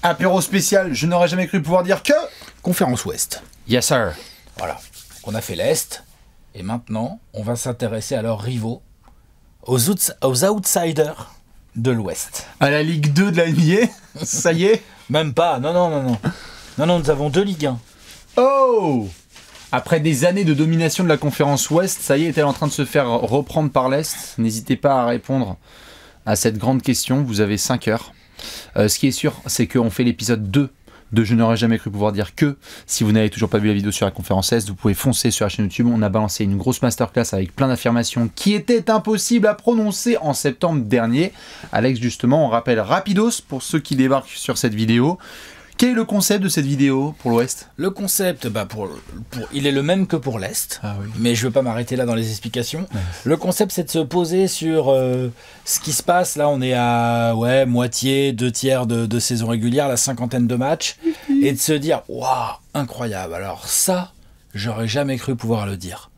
Apéro spécial, je n'aurais jamais cru pouvoir dire que... Conférence Ouest. Yes sir. Voilà. On a fait l'Est. Et maintenant, on va s'intéresser à leurs rivaux, aux outsiders de l'Ouest. À la Ligue 2 de la NBA. Ça y est. Même pas. Non, nous avons 2 Ligue 1. Oh. Après des années de domination de la conférence Ouest, ça y est, est-elle en train de se faire reprendre par l'Est? N'hésitez pas à répondre à cette grande question. Vous avez 5 heures. Ce qui est sûr, c'est qu'on fait l'épisode 2 de Je n'aurais jamais cru pouvoir dire que. Si vous n'avez toujours pas vu la vidéo sur la conférence Est, vous pouvez foncer sur la chaîne YouTube. On a balancé une grosse masterclass avec plein d'affirmations qui étaient impossibles à prononcer en septembre dernier. Alex, justement, on rappelle rapidos pour ceux qui débarquent sur cette vidéo. Quel est le concept de cette vidéo pour l'Ouest? Le concept, il est le même que pour l'Est, mais je ne veux pas m'arrêter là dans les explications. Ouais. Le concept, c'est de se poser sur ce qui se passe. Là, on est à moitié, 2 tiers de saison régulière, la 50aine de matchs, et de se dire, waouh, incroyable. Alors ça, j'aurais jamais cru pouvoir le dire.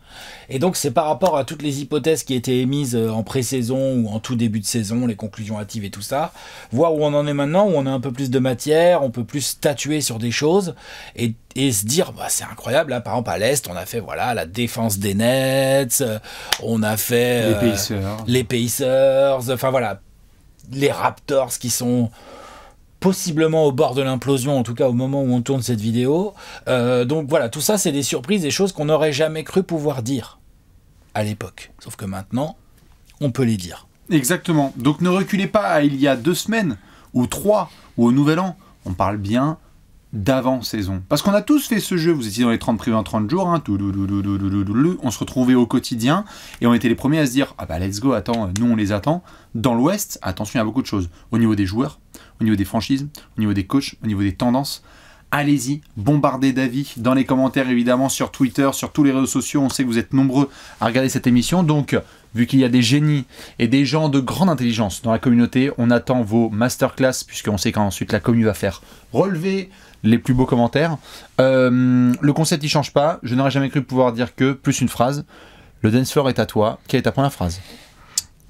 Et donc c'est par rapport à toutes les hypothèses qui étaient émises en pré-saison ou en tout début de saison, les conclusions hâtives et tout ça, voir où on en est maintenant, où on a un peu plus de matière, on peut plus statuer sur des choses et se dire c'est incroyable. Là, par exemple à l'Est, on a fait la défense des Nets, on a fait les Pacers, enfin voilà, les Raptors qui sont possiblement au bord de l'implosion, en tout cas au moment où on tourne cette vidéo. Donc voilà, tout ça c'est des surprises, des choses qu'on n'aurait jamais cru pouvoir dire à l'époque. Sauf que maintenant, on peut les dire. Exactement. Donc ne reculez pas à il y a 2 semaines, ou 3, ou au Nouvel An. On parle bien d'avant-saison. Parce qu'on a tous fait ce jeu, vous étiez dans les 30 privés en 30 jours, hein, on se retrouvait au quotidien, et on était les premiers à se dire, let's go, attends, nous on les attend. Dans l'Ouest, attention, il y a beaucoup de choses. Au niveau des joueurs, au niveau des franchises, au niveau des coachs, au niveau des tendances. Allez-y, bombardez d'avis dans les commentaires, évidemment, sur Twitter, sur tous les réseaux sociaux. On sait que vous êtes nombreux à regarder cette émission. Donc, vu qu'il y a des génies et des gens de grande intelligence dans la communauté, on attend vos masterclass, puisqu'on sait qu'ensuite la commune va faire relever les plus beaux commentaires. Le concept, il change pas. Je n'aurais jamais cru pouvoir dire que, plus une phrase. Le dance floor est à toi. Quelle est ta première phrase?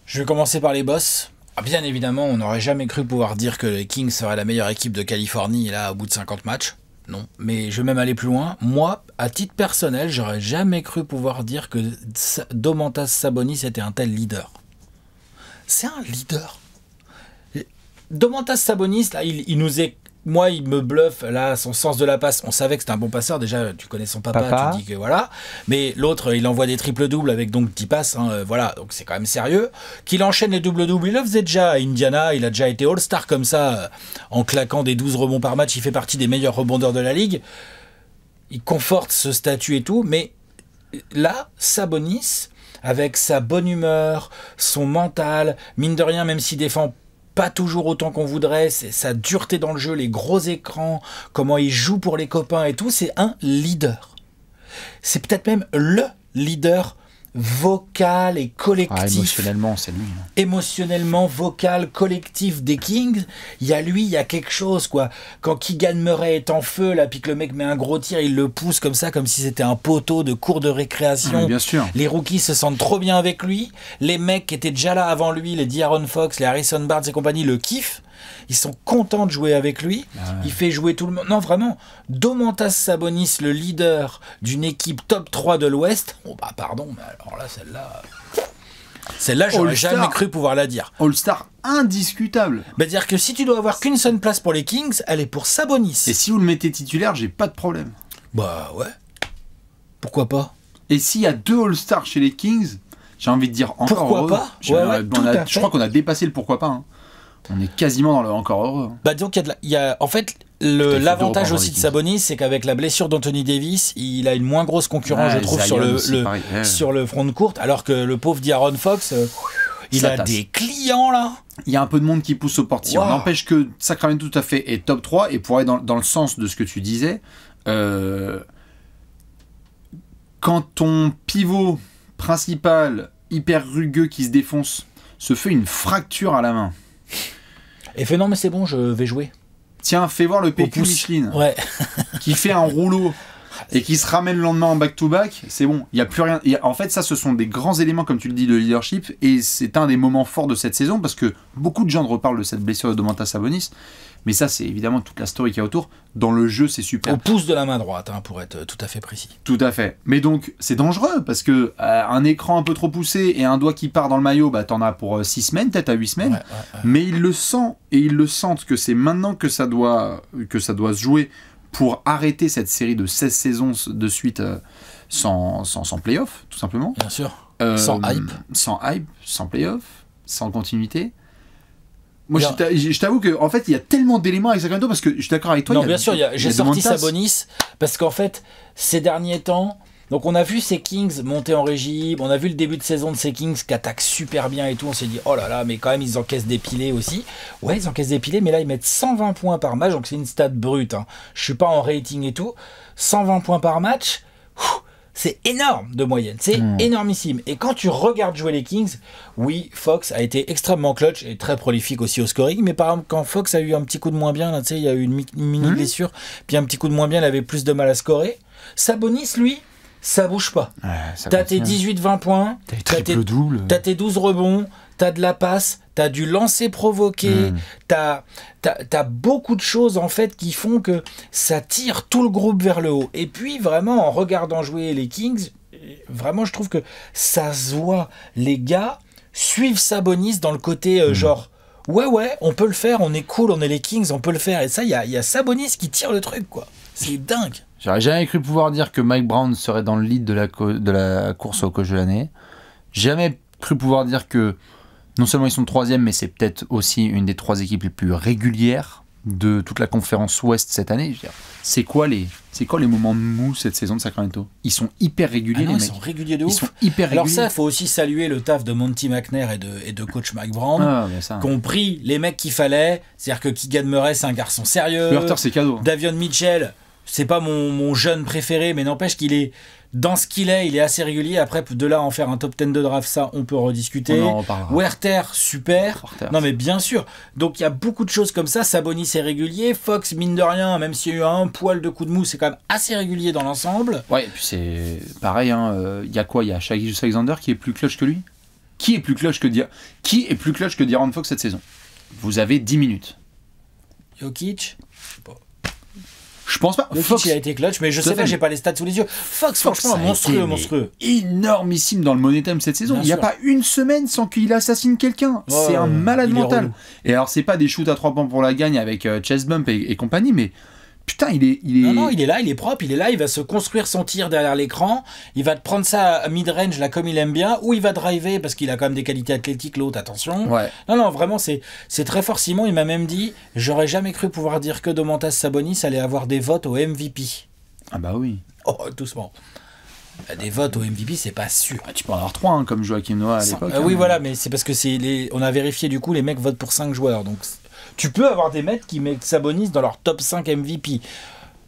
Je vais commencer par les boss. Bien évidemment, on n'aurait jamais cru pouvoir dire que les Kings seraient la meilleure équipe de Californie là au bout de 50 matchs. Non, mais je vais même aller plus loin. Moi, à titre personnel, j'aurais jamais cru pouvoir dire que Domantas Sabonis était un tel leader. C'est un leader. Domantas Sabonis, là, il nous est... Moi, il me bluffe, là, son sens de la passe. On savait que c'était un bon passeur. Déjà, tu connais son papa. Tu dis que voilà. Mais l'autre, il envoie des triples-doubles avec donc 10 passes. Voilà, donc c'est quand même sérieux. Qu'il enchaîne les doubles-doubles. Il le faisait déjà à Indiana. Il a déjà été All-Star comme ça, en claquant des 12 rebonds par match. Il fait partie des meilleurs rebondeurs de la ligue. Il conforte ce statut et tout. Mais là, Sabonis, avec sa bonne humeur, son mental, mine de rien, même s'il défend pas toujours autant qu'on voudrait, c'est sa dureté dans le jeu, les gros écrans, comment il joue pour les copains et tout, c'est un leader. C'est peut-être même le leader vocal et collectif. Émotionnellement, c'est lui. Émotionnellement, vocal, collectif des Kings. Il y a lui, il y a quelque chose, quoi. Quand Keegan Murray est en feu, là, puis que le mec met un gros tir, il le pousse comme ça, comme si c'était un poteau de cours de récréation. Bien sûr. Les rookies se sentent trop bien avec lui. Les mecs qui étaient déjà là avant lui, les De'Aaron Fox, les Harrison Barnes et compagnie, le kiffent. Ils sont contents de jouer avec lui. Il fait jouer tout le monde. Non, vraiment. Domantas Sabonis, le leader d'une équipe top 3 de l'Ouest. Pardon, mais alors là, celle-là, j'aurais jamais cru pouvoir la dire. All-Star indiscutable. Dire que si tu dois avoir qu'une seule place pour les Kings, elle est pour Sabonis. Et si vous le mettez titulaire, j'ai pas de problème. Ouais. Pourquoi pas? Et s'il y a 2 All-Stars chez les Kings, j'ai envie de dire encore pourquoi heureux. Pas Je crois qu'on a dépassé le pourquoi pas. On est quasiment dans le encore heureux. Donc il y a en fait l'avantage aussi de Sabonis, c'est qu'avec la blessure d'Anthony Davis, il a une moins grosse concurrence, je trouve, sur le front de courte, alors que le pauvre De'Aaron Fox, il a des clients là. Il y a un peu de monde qui pousse au portillon. Wow. N'empêche que Sacramento tout à fait est top 3, et pour aller dans le sens de ce que tu disais, quand ton pivot principal hyper rugueux qui se défonce se fait une fracture à la main. Et fait non mais c'est bon, je vais jouer. Tiens, fais voir le PQ Michelin. Ouais. Qui fait un rouleau et qui se ramène le lendemain en back-to-back, c'est bon. Il y a plus rien. En fait, ça, ce sont des grands éléments, comme tu le dis, de leadership, et c'est un des moments forts de cette saison parce que beaucoup de gens reparlent de cette blessure de Domantas Sabonis. Mais ça, c'est évidemment toute la story qu'il y a autour. Dans le jeu, c'est super. Au pouce de la main droite, hein, pour être tout à fait précis. Tout à fait. Mais donc, c'est dangereux, parce que un écran un peu trop poussé et un doigt qui part dans le maillot, bah, t'en as pour 6 semaines, peut-être à 8 semaines. Ouais. Mais ils le sentent, et ils le sentent que c'est maintenant que ça doit se jouer pour arrêter cette série de 16 saisons de suite sans play-off, tout simplement. Bien sûr. Sans hype. Sans hype, sans play-off, sans continuité. Moi, je t'avoue qu'en fait, il y a tellement d'éléments avec Sacramento parce que je suis d'accord avec toi. Non, bien sûr, j'ai sorti Sabonis parce qu'en fait, ces derniers temps, donc on a vu ces Kings monter en régime, on a vu le début de saison de ces Kings qui attaquent super bien et tout. On s'est dit, oh là là, mais quand même, ils encaissent des pilés aussi. Ouais, ils encaissent des pilés, mais là, ils mettent 120 points par match, donc c'est une stat brute. Hein. Je suis pas en rating et tout. 120 points par match. C'est énorme de moyenne, c'est énormissime. Et quand tu regardes jouer les Kings, oui, Fox a été extrêmement clutch et très prolifique aussi au scoring, mais par exemple, quand Fox a eu un petit coup de moins bien, là, tu sais, il y a eu une mini blessure, puis un petit coup de moins bien, il avait plus de mal à scorer. Sabonis, lui, ça bouge pas. Ouais, t'as tes 18-20 points, t'as tes 12 rebonds, t'as de la passe, t'as du lancer provoqué, t'as beaucoup de choses en fait qui font que ça tire tout le groupe vers le haut. Et puis vraiment en regardant jouer les Kings, vraiment je trouve que ça se voit. Les gars suivent Sabonis dans le côté genre ouais on peut le faire, on est cool, on est les Kings, on peut le faire. Et ça il y a Sabonis qui tire le truc quoi. C'est dingue. J'aurais jamais cru pouvoir dire que Mike Brown serait dans le lead de la course au coach de l'année. Jamais cru pouvoir dire que non seulement ils sont 3e, mais c'est peut-être aussi une des 3 équipes les plus régulières de toute la conférence Ouest cette année. Je veux dire, c'est quoi les moments de mou cette saison de Sacramento ? Ils sont hyper réguliers, les mecs. Ils sont réguliers de ouf. Ils sont hyper réguliers. Alors ça, il faut aussi saluer le taf de Monty McNair et de coach Mike Brown, qui ont pris les mecs qu'il fallait. C'est-à-dire que Keegan Murray, c'est un garçon sérieux. Le Hunter, c'est cadeau. Davion Mitchell, c'est pas mon jeune préféré, mais n'empêche qu'il est... Dans ce qu'il est, il est assez régulier. Après, de là à en faire un top 10 de draft, ça, on peut rediscuter. Werther, super. Non, mais bien sûr. Donc, il y a beaucoup de choses comme ça. Sabonis est régulier. Fox, mine de rien, même s'il y a eu un poil de coup de mou, c'est quand même assez régulier dans l'ensemble. Ouais, et puis c'est pareil. Il y a quoi ? Il y a Shai Gilgeous-Alexander qui est plus clutch que lui ? Qui est plus clutch que De'Aaron Fox cette saison ? Vous avez 10 minutes. Jokic ? Je pense pas. Fox, il a été clutch, mais je sais pas, j'ai pas les stats sous les yeux. Fox franchement, monstrueux. Énormissime dans le Money Time cette saison. Il n'y a pas une semaine sans qu'il assassine quelqu'un. C'est un malade mental. Et alors, c'est pas des shoots à 3 points pour la gagne avec chest bump et compagnie, mais putain, il est. Non, il est là, il est propre, il est là, il va se construire son tir derrière l'écran, il va te prendre ça à mid-range là comme il aime bien, ou il va driver parce qu'il a quand même des qualités athlétiques, l'autre, attention. Ouais. Non, vraiment, c'est très fort. Simon, il m'a même dit, j'aurais jamais cru pouvoir dire que Domantas Sabonis allait avoir des votes au MVP. Ah bah oui. Oh, doucement. Des votes au MVP, c'est pas sûr. Tu peux en avoir 3, comme Joakim Noah à l'époque. Oui, voilà, mais c'est parce que on a vérifié du coup, les mecs votent pour 5 joueurs, donc... Tu peux avoir des mecs qui mettent Sabonis dans leur top 5 MVP.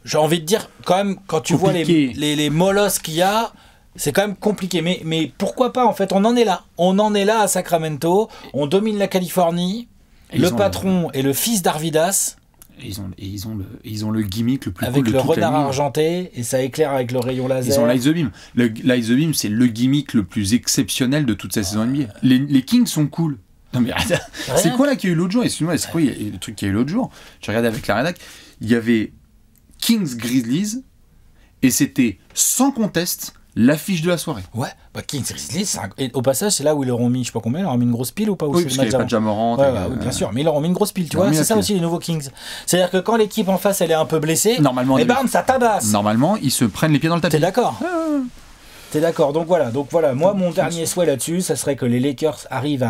J'ai envie de dire, quand même, quand tu vois les molosses qu'il y a, c'est quand même compliqué. Mais pourquoi pas, en fait, on en est là. On en est là à Sacramento. On domine la Californie. Le patron est le fils d'Arvidas. Ils ont le gimmick le plus avec cool de toute la ligue. Avec le renard argenté, et ça éclaire avec le rayon laser. Ils ont Light the Beam. Light the Beam, c'est le gimmick le plus exceptionnel de toute cette saison NBA. Les Kings sont cool. Non mais c'est quoi là qu'il y a eu l'autre jour ? Excuse-moi, c'est quoi le truc qu'il y a eu l'autre jour ? J'ai regardé avec la rédac, il y avait Kings Grizzlies et c'était sans conteste l'affiche de la soirée. Ouais, Kings Grizzlies, et au passage c'est là où ils leur ont mis, je sais pas combien, ils leur ont mis une grosse pile ou pas ? Oui, parce qu'il n'y avait pas de Ja-Morant. Oui, bien sûr, mais ils leur ont mis une grosse pile, tu vois, c'est ça aussi les nouveaux Kings. C'est-à-dire que quand l'équipe en face elle est un peu blessée, normalement, ça tabasse. Normalement, ils se prennent les pieds dans le tapis. T'es d'accord ? T'es d'accord, donc voilà, moi mon dernier souhait là-dessus, ça serait que les Lakers arrivent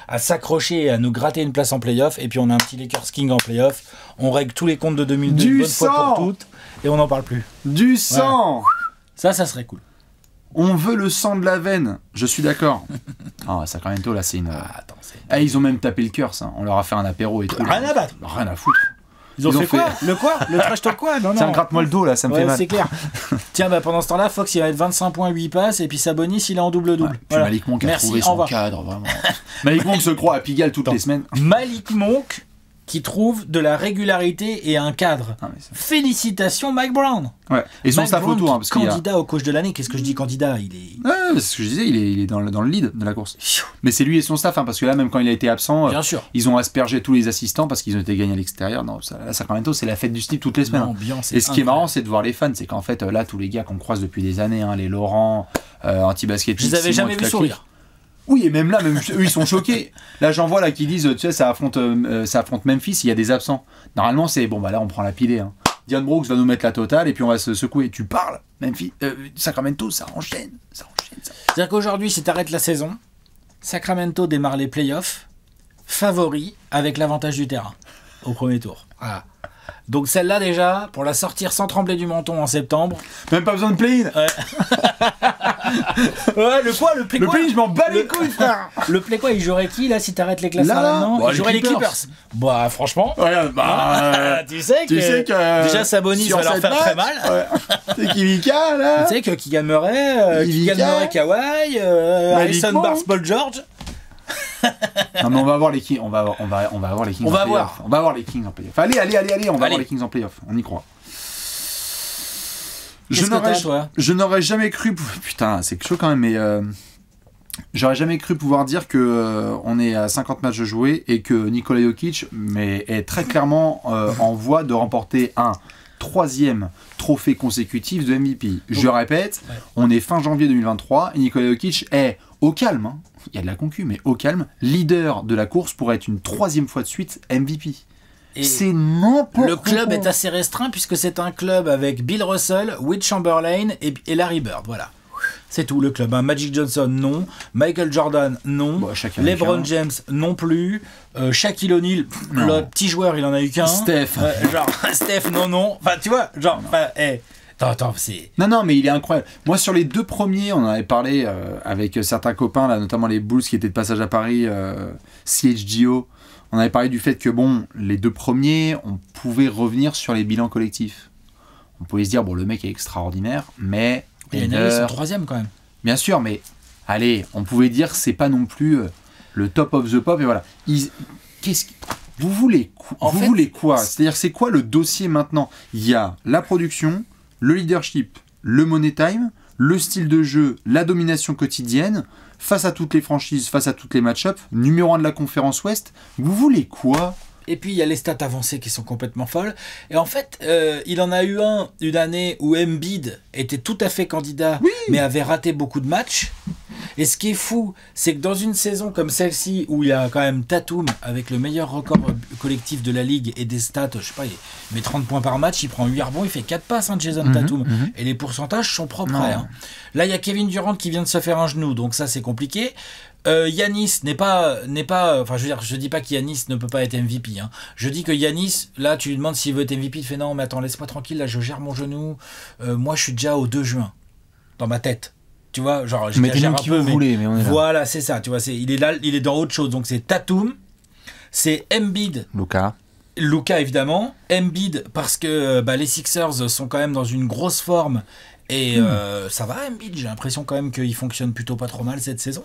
à s'accrocher et à nous gratter une place en play-off, et puis on a un petit Lakers King en play-off, on règle tous les comptes de 2002 une bonne fois pour toutes, et on n'en parle plus. Du sang. Ça serait cool. On veut le sang de la veine, je suis d'accord. Sacramento là c'est une... ils ont même tapé le curse, on leur a fait un apéro et tout. Rien à battre. Rien à foutre. Ils ont fait quoi ? Le quoi ? Le trash talk quoi ? Non. Tiens, gratte-moi le dos là, ça me fait mal. C'est clair. Tiens, pendant ce temps-là, Fox il va être 25 points, 8 passes, et puis Sabonis il est en double-double. Puis Malik Monk a trouvé son cadre, vraiment. Malik Monk se croit à Pigalle toutes les semaines. Malik Monk, qui trouve de la régularité et un cadre. Ah, mais ça- Félicitations Mike Brown. Ouais. Et son Mike staff Brown, autour, hein, parce qu'il y a... candidat au coach de l'année. Qu'est-ce que je dis candidat? Il est... Ouais, c'est ce que je disais, il est dans le lead de la course. Mais c'est lui et son staff, hein, parce que là, même quand il a été absent, Bien sûr. ils ont aspergé tous les assistants parce qu'ils ont été gagnés à l'extérieur. Non, ça, là, Sacramento, c'est la fête du slip toutes les semaines. Hein. L'ambiance Et ce qui est incroyable. marrant, c'est de voir les fans, c'est qu'en fait, là, tous les gars qu'on croise depuis des années, hein, les Laurent, Anti-Basket, Je les avais Simon, jamais toute vus la sourire. clique. Oui, et même là, même eux, ils sont choqués. Là, j'en vois là qui disent, tu sais, ça affronte Memphis, il y a des absents. Normalement, c'est bon, bah là, on prend la pilée. Hein. Dion Brooks va nous mettre la totale et puis on va se secouer. Tu parles, Memphis, Sacramento, ça enchaîne. C'est-à-dire qu'aujourd'hui, si tu arrêtes la saison, Sacramento démarre les playoffs favori avec l'avantage du terrain au premier tour. Voilà. Donc celle-là déjà, pour la sortir sans trembler du menton en septembre. Même pas besoin de play-in. Ouais, le quoi? Le play Le quoi? play-in, je m'en bats les couilles, frère. Le play quoi? Il jouerait qui là si t'arrêtes les classements Là, maintenant? bah, Il jouerait les les Clippers. Clippers. Bah franchement. Ouais, bah, Tu sais que déjà Sabonis sur va leur cette faire très match, mal. ouais. C'est Kivika, là. Tu sais que Keegan Murray, Kawhi, Harrison Monk. Barnes, Paul George. Non, mais on va avoir les Kings. On va avoir les Kings. On en va playoff. voir. On va avoir les Kings en playoff. Allez, on va avoir les Kings en playoff. On y croit. Qu'est-ce que t'as, toi? Je n'aurais jamais cru. Putain, c'est chaud quand même, mais j'aurais jamais cru pouvoir dire que on est à 50 matchs de jouer et que Nikola Jokic est très clairement en voie de remporter un 3e trophée consécutif de MVP. Je répète, on est fin janvier 2023 et Nikola Jokic est au calme. Hein. Il y a de la concu, mais au calme, leader de la course pour être une 3e fois de suite MVP. Et c'est n'importe quoi. le club est assez restreint puisque c'est un club avec Bill Russell, Wilt Chamberlain et Larry Bird. Voilà. C'est tout le club. Hein. Magic Johnson, non. Michael Jordan, non. Bon, LeBron James, non plus. Shaquille O'Neal, le petit joueur, il en a eu qu'un. Steph. Steph, non. Enfin, tu vois, genre, attends, c'est... Non, mais il est incroyable. Moi, sur les 2 premiers, on en avait parlé avec certains copains, là, notamment les Bulls qui étaient de passage à Paris, CHGO. On avait parlé du fait que, bon, les 2 premiers, on pouvait revenir sur les bilans collectifs. On pouvait se dire, bon, le mec est extraordinaire, mais... Il y en a, ils sont 3e quand même. Bien sûr, mais allez, on pouvait dire c'est pas non plus le top of the pop, et voilà. Vous voulez quoi? C'est-à-dire, c'est quoi le dossier maintenant? Il y a la production, le leadership, le money time, le style de jeu, la domination quotidienne, face à toutes les franchises, face à toutes les match-ups, numéro 1 de la conférence Ouest. Vous voulez quoi? Et puis il y a les stats avancées qui sont complètement folles. Et en fait, il en a eu une année où Embiid était tout à fait candidat, mais avait raté beaucoup de matchs. Et ce qui est fou, c'est que dans une saison comme celle-ci, où il y a quand même Tatum avec le meilleur record collectif de la ligue et des stats, je sais pas, il met 30 points par match, il prend 8 rebonds, il fait 4 passes, hein, Jason Tatum. Et les pourcentages sont propres. Hein. Là, il y a Kevin Durant qui vient de se faire un genou, donc ça c'est compliqué. Giannis n'est pas, enfin je veux dire, je dis pas qu'Giannis ne peut pas être MVP. Hein. Je dis que Giannis, là tu lui demandes s'il veut être MVP, il fait non, mais attends, laisse-moi tranquille, là je gère mon genou. Moi je suis déjà au 2 juin dans ma tête. Tu vois, genre je gère un peu, mais on est là. Voilà, c'est ça. Tu vois, il est là, il est dans autre chose. Donc c'est Tatum, c'est Embiid. Luka évidemment, Embiid parce que les Sixers sont quand même dans une grosse forme et ça va Embiid, j'ai l'impression quand même qu'il fonctionne plutôt pas trop mal cette saison.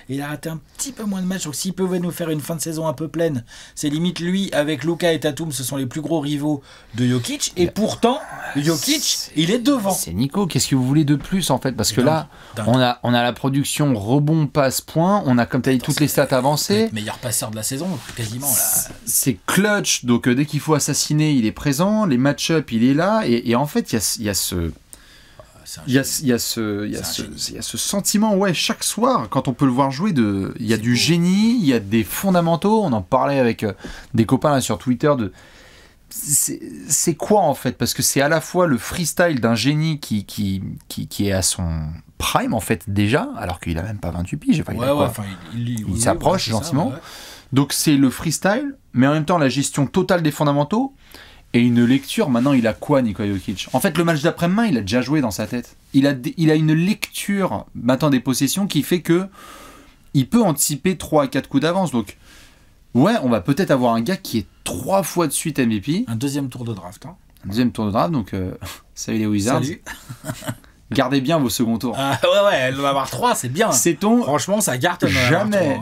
Il a raté un petit peu moins de matchs, donc s'il pouvait nous faire une fin de saison un peu pleine, c'est limite lui avec Luka et Tatum, ce sont les plus gros rivaux de Jokic et pourtant Jokic il est devant. C'est Nico, qu'est-ce que vous voulez de plus en fait? Parce que là, on a la production rebond passe point, on a comme tu as dit toutes les stats avancées. Meilleur passeur de la saison quasiment là. C'est clutch, donc dès qu'il faut assassiner, il est présent, les match-up, il est là et en fait, il y a ce sentiment, ouais, chaque soir, quand on peut le voir jouer, il y a du génie, il y a des fondamentaux. On en parlait avec des copains là, sur Twitter c'est quoi en fait? Parce que c'est à la fois le freestyle d'un génie qui est à son prime en fait déjà, alors qu'il a même pas 28 piges. Il s'approche gentiment. Ouais. Donc c'est le freestyle, mais en même temps la gestion totale des fondamentaux. Et une lecture, maintenant il a quoi Nikola Jokic? En fait le match d'après-demain il a déjà joué dans sa tête. Il a une lecture maintenant des possessions qui fait que il peut anticiper 3 à 4 coups d'avance. Donc ouais, on va peut-être avoir un gars qui est 3 fois de suite MVP. Un 2e tour de draft. Hein. Un 2e tour de draft, donc salut les Wizards. Salut. Gardez bien vos seconds tours. Ouais, elle va avoir 3, c'est bien. Sait-on? Franchement ça garde jamais.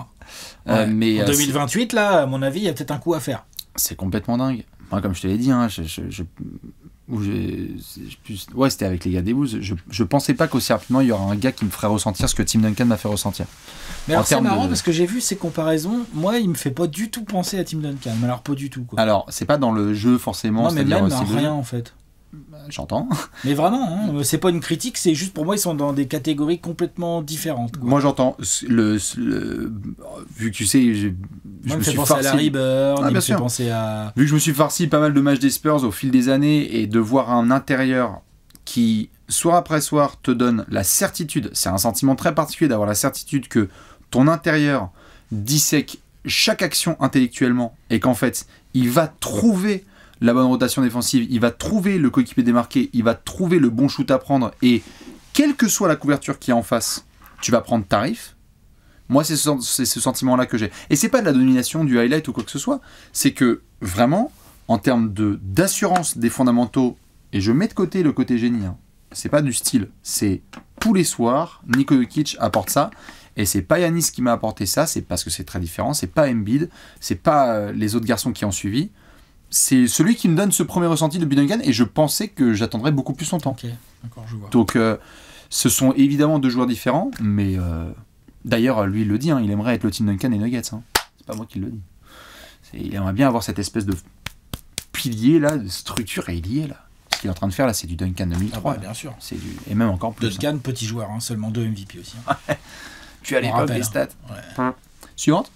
mais en 2028 là, à mon avis, il y a peut-être un coup à faire. C'est complètement dingue. Moi, comme je te l'ai dit, hein, ouais, c'était avec les gars des Bulls. Je pensais pas qu'aussi rapidement il y aura un gars qui me ferait ressentir ce que Tim Duncan m'a fait ressentir. Mais alors c'est marrant parce que j'ai vu ces comparaisons. Moi, il me fait pas du tout penser à Tim Duncan. Mais alors pas du tout, quoi. Alors, c'est pas dans le jeu forcément. Non, mais même rien en fait. J'entends. Mais vraiment, hein, c'est pas une critique, c'est juste pour moi ils sont dans des catégories complètement différentes, quoi. Moi j'entends vu que tu sais, je me suis pensé à Larry Bird, il me fait penser à... Vu que je me suis farci pas mal de matchs des Spurs au fil des années et de voir un intérieur qui soir après soir te donne la certitude, c'est un sentiment très particulier d'avoir la certitude que ton intérieur dissèque chaque action intellectuellement et qu'en fait il va trouver la bonne rotation défensive, il va trouver le coéquipier démarqué, il va trouver le bon shoot à prendre et quelle que soit la couverture qui est en face, tu vas prendre tarif. Moi, c'est ce sentiment-là que j'ai. Et c'est pas de la domination, du highlight ou quoi que ce soit, c'est que vraiment, en termes d'assurance des fondamentaux, et je mets de côté le côté génie, hein, c'est pas du style, c'est tous les soirs, Nikola Jokic apporte ça, et c'est pas Giannis qui m'a apporté ça, c'est parce que c'est très différent, c'est pas Embiid, c'est pas les autres garçons qui ont suivi. C'est celui qui me donne ce premier ressenti de Duncan et je pensais que j'attendrais beaucoup plus longtemps. Ok, d'accord, je vois. Donc, ce sont évidemment deux joueurs différents, mais d'ailleurs, lui, il le dit, hein, il aimerait être le Tim Duncan et Nuggets. Hein. C'est pas moi qui le dis. Il aimerait bien avoir cette espèce de pilier, là, de structure, et il y est, là. Ce qu'il est en train de faire, là, c'est du Duncan 2003. Ah bah, bien sûr. Et même encore plus. Duncan, petit joueur, hein, seulement 2 MVP aussi. Hein. Tu as l'époque des stats. Ouais. Suivante.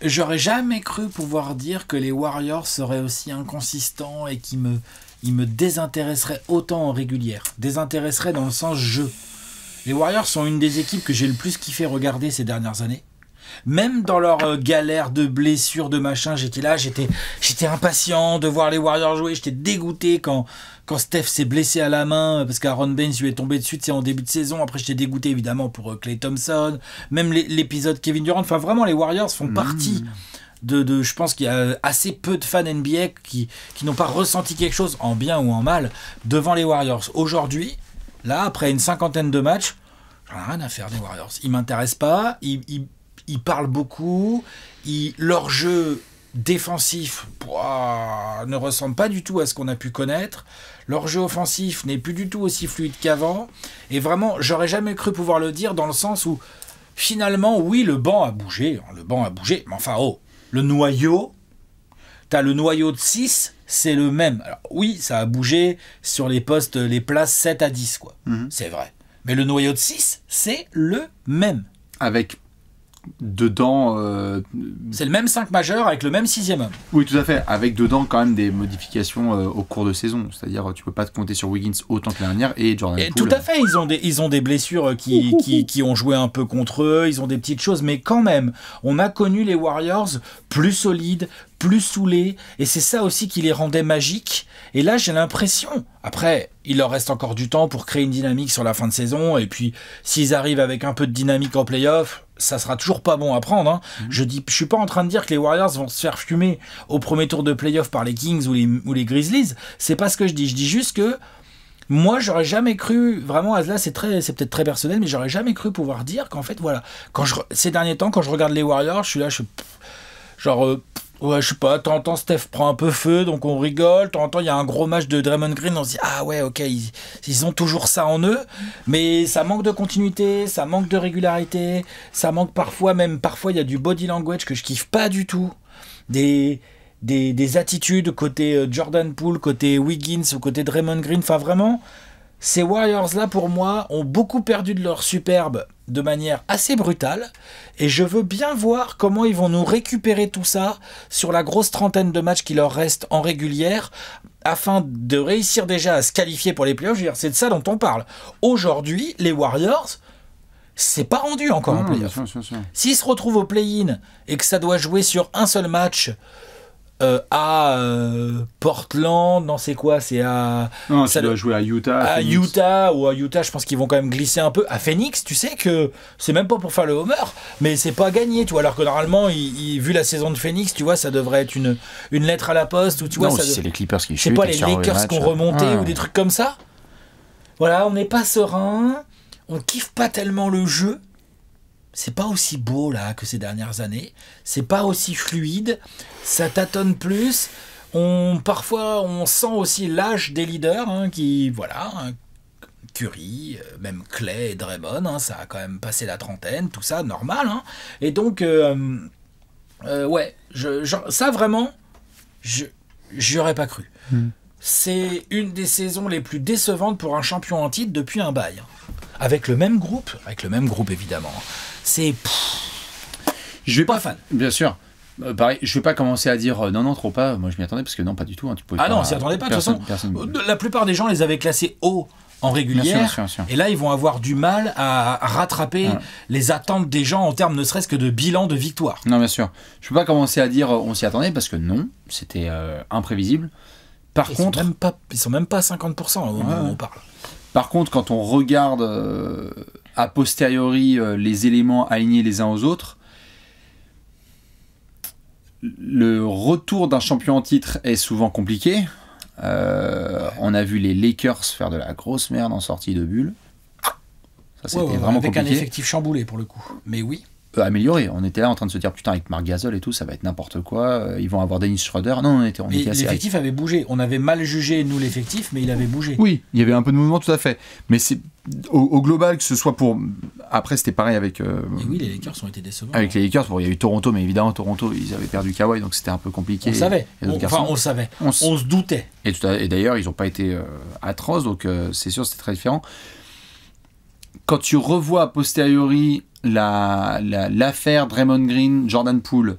J'aurais jamais cru pouvoir dire que les Warriors seraient aussi inconsistants et qu'ils me désintéresseraient autant en régulière. Désintéresseraient dans le sens jeu. Les Warriors sont une des équipes que j'ai le plus kiffé regarder ces dernières années. Même dans leur galère de blessures, de machin, j'étais là, j'étais impatient de voir les Warriors jouer, j'étais dégoûté quand Steph s'est blessé à la main parce qu'Aaron Baines lui est tombé dessus en début de saison. Après, j'étais dégoûté évidemment pour Klay Thompson, même l'épisode Kevin Durant. Enfin, vraiment, les Warriors font partie de je pense qu'il y a assez peu de fans NBA qui n'ont pas ressenti quelque chose, en bien ou en mal, devant les Warriors. Aujourd'hui, là, après une 50aine de matchs, j'en ai rien à faire des Warriors. Ils m'intéressent pas, ils parlent beaucoup, leur jeu défensif ne ressemble pas du tout à ce qu'on a pu connaître. Leur jeu offensif n'est plus du tout aussi fluide qu'avant. Et vraiment, j'aurais jamais cru pouvoir le dire dans le sens où, finalement, oui, le banc a bougé. Mais enfin, le noyau, t'as le noyau de 6, c'est le même. Alors oui, ça a bougé sur les postes, les places 7 à 10, quoi. C'est vrai. Mais le noyau de 6, c'est le même. Avec dedans... C'est le même 5 majeur avec le même 6e homme. Oui, tout à fait. Avec dedans quand même des modifications au cours de saison. C'est-à-dire, tu peux pas te compter sur Wiggins autant que l'année dernière et Jordan Poole. Tout à fait. Ils ont des blessures qui ont joué un peu contre eux. Ils ont des petites choses. Mais quand même, on a connu les Warriors plus solides, plus saoulés. Et c'est ça aussi qui les rendait magiques. Et là, j'ai l'impression... Après, il leur reste encore du temps pour créer une dynamique sur la fin de saison. Et puis, s'ils arrivent avec un peu de dynamique en play-off, ça sera toujours pas bon à prendre. Hein. Je suis pas en train de dire que les Warriors vont se faire fumer au premier tour de play-off par les Kings ou les Grizzlies. C'est pas ce que je dis. Je dis juste que moi, j'aurais jamais cru, vraiment, là, c'est peut-être très personnel, mais j'aurais jamais cru pouvoir dire qu'en fait, voilà, ces derniers temps, quand je regarde les Warriors, je suis là, ouais, je sais pas, de temps en temps Steph prend un peu feu, donc on rigole, de temps en temps il y a un gros match de Draymond Green, on se dit ah ouais ok, ils ont toujours ça en eux, mais ça manque de continuité, ça manque de régularité, ça manque parfois il y a du body language que je kiffe pas du tout, des attitudes côté Jordan Poole, côté Wiggins ou côté Draymond Green, enfin vraiment, ces Warriors-là, pour moi, ont beaucoup perdu de leur superbe de manière assez brutale. Et je veux bien voir comment ils vont nous récupérer tout ça sur la grosse trentaine de matchs qui leur restent en régulière afin de réussir déjà à se qualifier pour les playoffs. Je veux dire, c'est de ça dont on parle. Aujourd'hui, les Warriors, c'est pas rendu encore en playoff. S'ils se retrouvent au play-in et que ça doit jouer sur un seul match... à Portland, non c'est quoi, c'est à... Non, ça doit jouer à Utah. À Utah, ou à Utah je pense qu'ils vont quand même glisser un peu. À Phoenix, tu sais que c'est même pas pour faire le homer, mais c'est pas gagné, tu vois, alors que normalement, vu la saison de Phoenix, tu vois, ça devrait être une lettre à la poste, ou tu vois, non, c'est les Clippers qui chutent. C'est pas les Lakers qui ont remonté, ou des trucs comme ça. Voilà, on n'est pas serein, on kiffe pas tellement le jeu. c'est pas aussi beau là que ces dernières années. C'est pas aussi fluide. Ça tâtonne plus. Parfois, on sent aussi l'âge des leaders qui, voilà, Curry, même Clay et Draymond, ça a quand même passé la trentaine, tout ça, normal. Et donc, ouais, ça vraiment, j'y aurais pas cru. C'est une des saisons les plus décevantes pour un champion en titre depuis un bail. Avec le même groupe évidemment. C'est... Je vais pas fan. Bien sûr. Pareil, je vais pas commencer à dire non, trop pas. Moi, je m'y attendais parce que non, pas du tout. Tu pouvais non, on s'y attendait pas. De toute façon, la plupart des gens les avaient classés haut en régulière. Bien sûr. Et là, ils vont avoir du mal à rattraper les attentes des gens en termes ne serait-ce que de bilan de victoire. Non, bien sûr. Je peux pas commencer à dire on s'y attendait parce que non, c'était imprévisible. Par contre, ils sont même pas à 50% au moment où on parle. Par contre, quand on regarde a posteriori les éléments alignés les uns aux autres, le retour d'un champion en titre est souvent compliqué. On a vu les Lakers faire de la grosse merde en sortie de bulle. Ça, c'était vraiment avec compliqué. Un effectif chamboulé pour le coup. Mais oui. Amélioré. On était là en train de se dire putain, avec Marc Gasol et tout, ça va être n'importe quoi. Ils vont avoir Dennis Schroeder. Non, on était assez l'effectif avait bougé. On avait mal jugé nous l'effectif, mais il avait bougé. Oui, il y avait un peu de mouvement, tout à fait. Mais c'est au global, que ce soit pour. Après, c'était pareil avec. Et oui, les Lakers ont été décevants. Avec les Lakers, il y a eu Toronto, mais évidemment Toronto, ils avaient perdu Kawhi, donc c'était un peu compliqué. On savait. On savait. On se doutait. Et d'ailleurs, ils n'ont pas été atroces, donc c'est sûr, c'était très différent. Quand tu revois a posteriori l'affaire Draymond Green, Jordan Poole,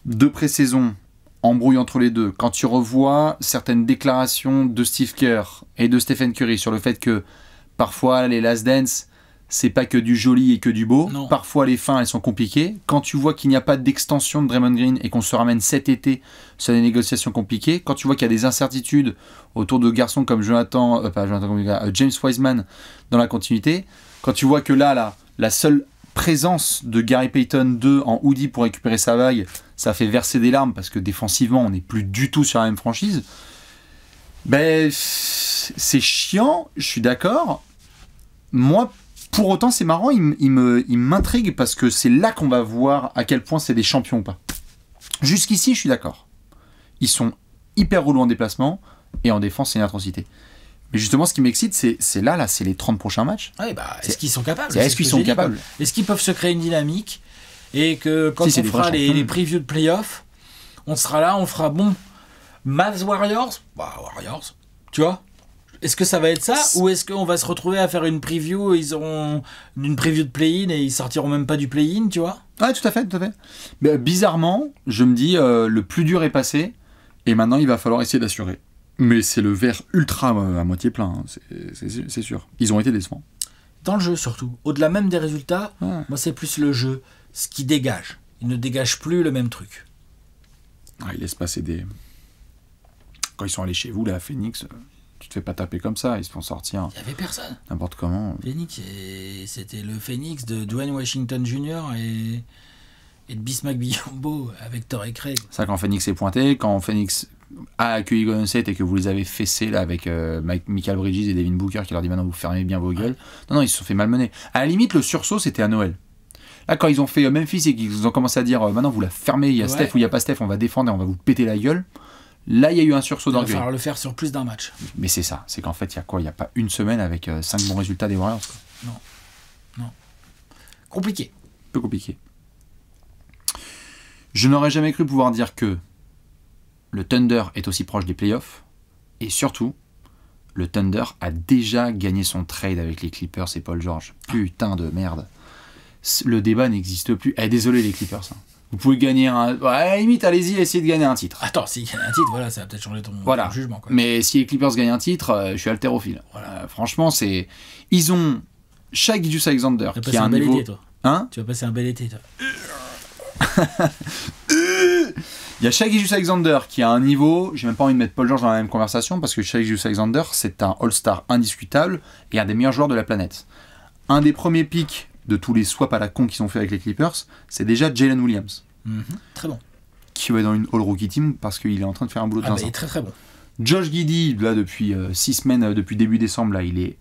2 pré-saisons, embrouille entre les deux, quand tu revois certaines déclarations de Steve Kerr et de Stephen Curry sur le fait que parfois les last dance, c'est pas que du joli et que du beau, parfois les fins elles sont compliquées, quand tu vois qu'il n'y a pas d'extension de Draymond Green et qu'on se ramène cet été sur des négociations compliquées, quand tu vois qu'il y a des incertitudes autour de garçons comme James Wiseman dans la continuité, quand tu vois que là la seule présence de Gary Payton 2 en hoodie pour récupérer sa bague, ça fait verser des larmes parce que défensivement on n'est plus du tout sur la même franchise. Ben c'est chiant, je suis d'accord. Moi, pour autant, c'est marrant, il m'intrigue parce que c'est là qu'on va voir à quel point c'est des champions ou pas. Jusqu'ici, je suis d'accord. Ils sont hyper relous en déplacement et en défense, c'est une atrocité. Mais justement, ce qui m'excite, c'est là, c'est les 30 prochains matchs. Ouais, est-ce qu'ils sont capables ? Est-ce qu'ils sont capables ? Est-ce qu'ils peuvent se créer une dynamique et que quand on fera les previews de playoffs, on sera là, on fera Mavs Warriors, Warriors, tu vois ? Est-ce que ça va être ça ou est-ce qu'on va se retrouver à faire une preview, ils auront une preview de play-in et ils sortiront même pas du play-in, tu vois ? Ouais, tout à fait. Mais bizarrement, je me dis, le plus dur est passé et maintenant il va falloir essayer d'assurer. Mais c'est le verre ultra à moitié plein, c'est sûr. Ils ont été décevants. Dans le jeu surtout. Au-delà même des résultats, moi c'est plus le jeu, ce qui dégage. Il ne dégage plus le même truc. Il laisse passer des... Quand ils sont allés chez vous, là, à Phoenix... Tu te fais pas taper comme ça, ils se font sortir. Il y avait personne. N'importe comment. Phoenix, c'était le Phoenix de Dwayne Washington Jr. et de Bismack Biyombo avec Torrey Craig. Ça, quand Phoenix est pointé, quand Phoenix a accueilli Golden State et que vous les avez fessés là avec Michael Bridges et Devin Booker qui leur dit maintenant vous fermez bien vos gueules. Non, ils se sont fait malmener. À la limite, le sursaut, c'était à Noël. Là, quand ils ont fait Memphis et qu'ils ont commencé à dire maintenant vous la fermez, il y a Steph ou il n'y a pas Steph, on va défendre et on va vous péter la gueule. Là, il y a eu un sursaut d'orgueil. Il va falloir le faire sur plus d'un match. Mais c'est ça. C'est qu'en fait, il y a quoi ? Il n'y a pas une semaine avec 5 bons résultats des Warriors. Non. Compliqué. Peu compliqué. Je n'aurais jamais cru pouvoir dire que le Thunder est aussi proche des playoffs. Et surtout, le Thunder a déjà gagné son trade avec les Clippers et Paul George. Putain de merde. Le débat n'existe plus. Désolé les Clippers. Vous pouvez gagner à la limite, allez-y, essayez de gagner un titre. Attends, s'ils gagnent un titre, voilà, ça va peut-être changer ton jugement. Quoi. Mais si les Clippers gagnent un titre, je suis haltérophile. Voilà. Franchement, c'est... Ils ont Shai Gilgeous-Alexander qui a un niveau... Été, toi. Hein ? Tu vas passer un bel été, toi. Il y a Shai Gilgeous-Alexander qui a un niveau... J'ai même pas envie de mettre Paul George dans la même conversation parce que Shai Gilgeous-Alexander, c'est un All-Star indiscutable et un des meilleurs joueurs de la planète. Un des premiers pics de tous les swaps à la con qu'ils ont fait avec les Clippers, c'est déjà Jalen Williams. Très bon. Qui va être dans une All-Rookie Team parce qu'il est en train de faire un boulot de 15 ans. Il est très très bon. Josh Giddey, là depuis 6 semaines, depuis début décembre, là il est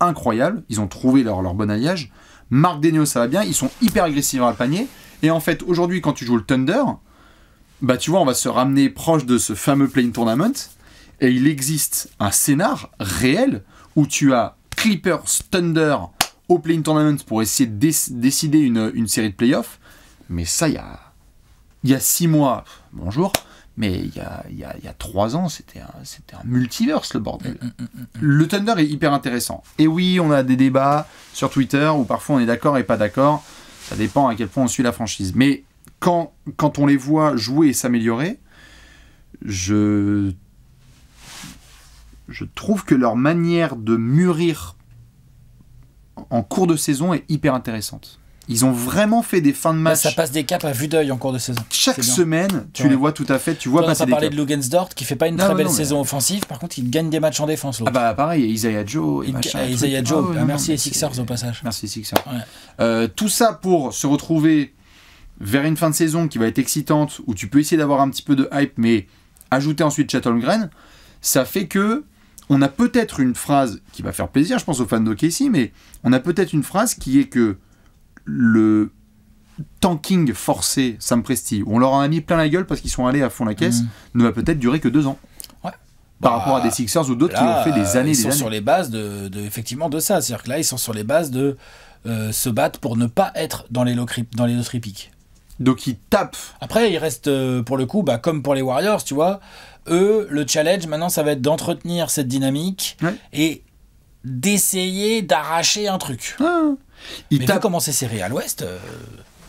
incroyable. Ils ont trouvé leur bon alliage. Mark Daigneault, ça va bien. Ils sont hyper agressifs dans le panier. Et en fait, aujourd'hui, quand tu joues le Thunder, bah tu vois, on va se ramener proche de ce fameux Play-in Tournament. Et il existe un scénar réel où tu as Clippers Thunder au Play-in Tournament pour essayer de décider une série de playoffs. Mais ça, il y a 6 mois, bonjour, mais il y a 3 ans, c'était un multiverse, le bordel. Le Thunder est hyper intéressant. Et oui, on a des débats sur Twitter où parfois on est d'accord et pas d'accord. Ça dépend à quel point on suit la franchise. Mais quand on les voit jouer et s'améliorer, je trouve que leur manière de mûrir en cours de saison est hyper intéressante. Ils ont vraiment fait des fins de match. Ça passe des caps à vue d'œil en cours de saison. Chaque semaine, tu les vois tout à fait. Tu vois passer des caps. On a parlé de Lugensdort qui fait pas une très belle saison offensive. Par contre, il gagne des matchs en défense. Ah bah pareil, Isaiah Joe. Isaiah Joe. Merci les Sixers au passage. Merci les Sixers. Ouais. Tout ça pour se retrouver vers une fin de saison qui va être excitante, où tu peux essayer d'avoir un petit peu de hype, mais ajouter ensuite Chet Holmgren, ça fait que on a peut-être une phrase qui va faire plaisir, je pense aux fans d'OKC, mais on a peut-être une phrase qui est que le tanking forcé Sam Presti, où on leur en a mis plein la gueule parce qu'ils sont allés à fond la caisse, ne va peut-être durer que 2 ans. Ouais. Par rapport à des Sixers ou d'autres qui ont fait des années. Ils sont sur les bases effectivement de ça. C'est-à-dire que là, ils sont sur les bases de se battre pour ne pas être dans les loteries piques. Donc ils tapent. Après, il reste pour le coup, comme pour les Warriors, tu vois, eux, le challenge maintenant, ça va être d'entretenir cette dynamique et d'essayer d'arracher un truc. Mais vu comment c'est serré à l'Ouest...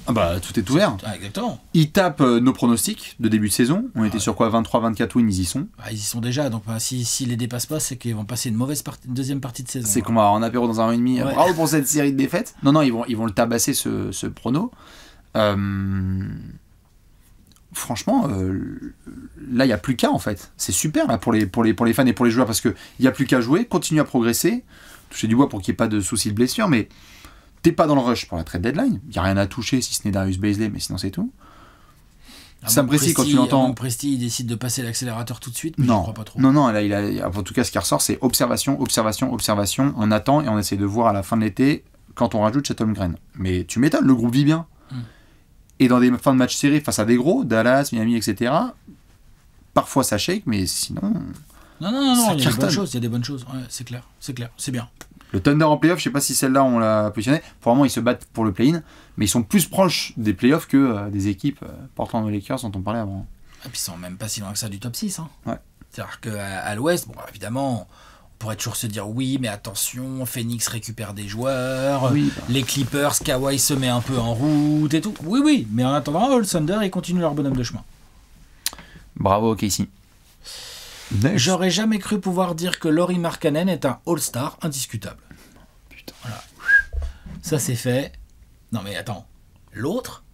Ah bah tout est ouvert. Exactement. Ils tapent nos pronostics de début de saison. On était sur quoi, 23-24 wins, ils y sont. Ils y sont déjà, donc s'ils les dépassent pas, c'est qu'ils vont passer une deuxième partie de saison. C'est qu'on va en apéro dans un an et demi. Bravo pour cette série de défaites. Non, ils vont le tabasser ce prono. Franchement, là il n'y a plus qu'à en fait. C'est super là, pour les fans et pour les joueurs parce qu'il n'y a plus qu'à jouer, continuer à progresser. Toucher du bois pour qu'il n'y ait pas de soucis de blessure, mais t'es pas dans le rush pour la trade deadline. Il n'y a rien à toucher si ce n'est Darius Bazley, mais sinon c'est tout. Sam Presti, quand tu l'entends. Presti, il décide de passer l'accélérateur tout de suite, mais je crois pas trop. Non, là, en tout cas, ce qui ressort, c'est observation. On attend et on essaie de voir à la fin de l'été quand on rajoute Chet Holmgren. Mais tu m'étonnes, le groupe vit bien. Et dans des fins de match serrés face à des gros, Dallas, Miami, etc., parfois ça shake, mais sinon. Non, il y a des bonnes choses. Ouais, c'est clair, c'est bien. Le Thunder en playoff, je sais pas si celle-là on l'a positionné. Pour le moment, ils se battent pour le play-in, mais ils sont plus proches des playoffs que des équipes portant les Lakers dont on parlait avant. Et puis ils sont même pas si loin que ça du top 6. Hein. Ouais. C'est-à-dire qu'à l'Ouest, évidemment, on pourrait toujours se dire oui, mais attention, Phoenix récupère des joueurs, les Clippers, Kawhi se met un peu en route et tout. Oui, mais en attendant, le Thunder, ils continuent leur bonhomme de chemin. Bravo, Casey. J'aurais jamais cru pouvoir dire que Lauri Markkanen est un All-Star indiscutable. Putain. Voilà. Ça c'est fait. Non mais attends. L'autre,